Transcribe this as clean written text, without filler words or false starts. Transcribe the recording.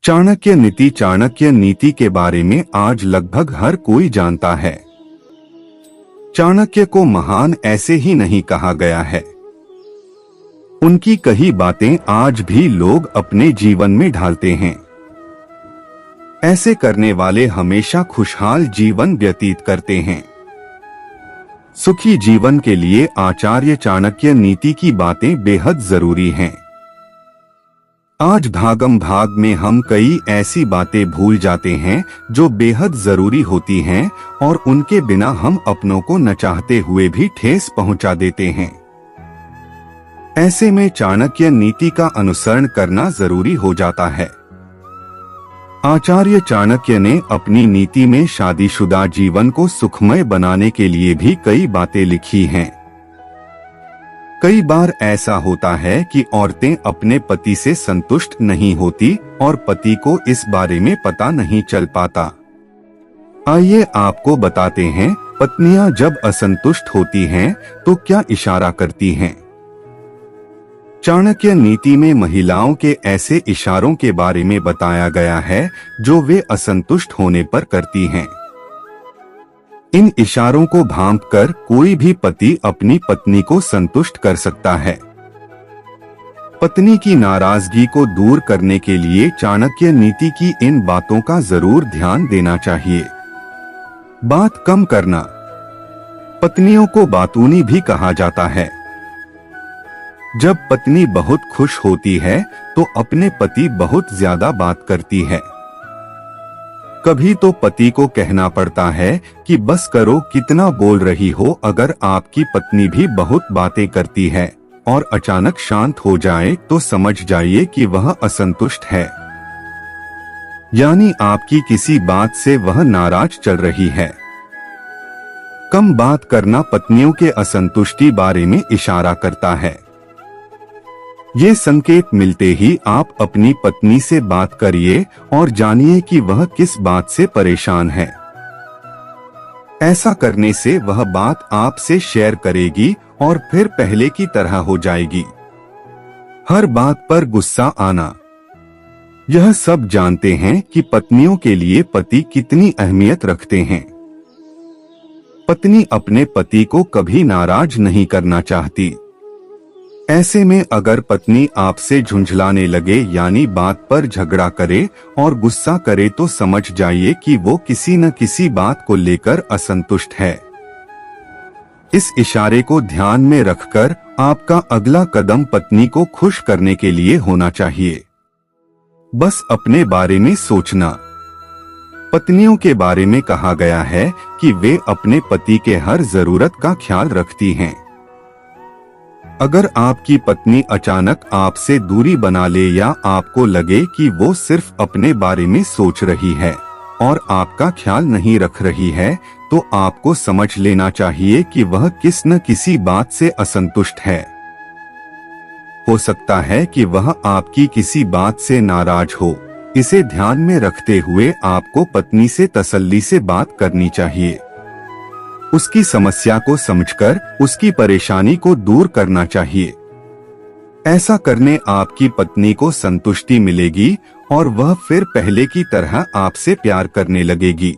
चाणक्य नीति के बारे में आज लगभग हर कोई जानता है। चाणक्य को महान ऐसे ही नहीं कहा गया है। उनकी कही बातें आज भी लोग अपने जीवन में ढालते हैं। ऐसे करने वाले हमेशा खुशहाल जीवन व्यतीत करते हैं। सुखी जीवन के लिए आचार्य चाणक्य नीति की बातें बेहद जरूरी हैं। आज भागम भाग में हम कई ऐसी बातें भूल जाते हैं जो बेहद जरूरी होती हैं और उनके बिना हम अपनों को न चाहते हुए भी ठेस पहुंचा देते हैं। ऐसे में चाणक्य नीति का अनुसरण करना जरूरी हो जाता है। आचार्य चाणक्य ने अपनी नीति में शादीशुदा जीवन को सुखमय बनाने के लिए भी कई बातें लिखी हैं। कई बार ऐसा होता है कि औरतें अपने पति से संतुष्ट नहीं होती और पति को इस बारे में पता नहीं चल पाता। आइए आपको बताते हैं, पत्नियां जब असंतुष्ट होती हैं तो क्या इशारा करती हैं। चाणक्य नीति में महिलाओं के ऐसे इशारों के बारे में बताया गया है जो वे असंतुष्ट होने पर करती हैं। इन इशारों को भांपकर कोई भी पति अपनी पत्नी को संतुष्ट कर सकता है। पत्नी की नाराजगी को दूर करने के लिए चाणक्य नीति की इन बातों का जरूर ध्यान देना चाहिए। बात कम करना। पत्नियों को बातूनी भी कहा जाता है। जब पत्नी बहुत खुश होती है तो अपने पति बहुत ज्यादा बात करती है। कभी तो पति को कहना पड़ता है कि बस करो, कितना बोल रही हो। अगर आपकी पत्नी भी बहुत बातें करती है और अचानक शांत हो जाए तो समझ जाइए कि वह असंतुष्ट है, यानी आपकी किसी बात से वह नाराज चल रही है। कम बात करना पत्नियों के असंतुष्टि बारे में इशारा करता है। ये संकेत मिलते ही आप अपनी पत्नी से बात करिए और जानिए कि वह किस बात से परेशान है। ऐसा करने से वह बात आपसे शेयर करेगी और फिर पहले की तरह हो जाएगी। हर बात पर गुस्सा आना। यह सब जानते हैं कि पत्नियों के लिए पति कितनी अहमियत रखते हैं। पत्नी अपने पति को कभी नाराज नहीं करना चाहती। ऐसे में अगर पत्नी आपसे झुंझलाने लगे यानी बात पर झगड़ा करे और गुस्सा करे तो समझ जाइए कि वो किसी न किसी बात को लेकर असंतुष्ट है। इस इशारे को ध्यान में रखकर आपका अगला कदम पत्नी को खुश करने के लिए होना चाहिए। बस अपने बारे में सोचना। पत्नियों के बारे में कहा गया है कि वे अपने पति के हर जरूरत का ख्याल रखती हैं। अगर आपकी पत्नी अचानक आपसे दूरी बना ले या आपको लगे कि वो सिर्फ अपने बारे में सोच रही है और आपका ख्याल नहीं रख रही है, तो आपको समझ लेना चाहिए कि वह किस न किसी बात से असंतुष्ट है। हो सकता है कि वह आपकी किसी बात से नाराज हो। इसे ध्यान में रखते हुए आपको पत्नी से तसल्ली से बात करनी चाहिए। उसकी समस्या को समझकर उसकी परेशानी को दूर करना चाहिए। ऐसा करने आपकी पत्नी को संतुष्टि मिलेगी और वह फिर पहले की तरह आपसे प्यार करने लगेगी।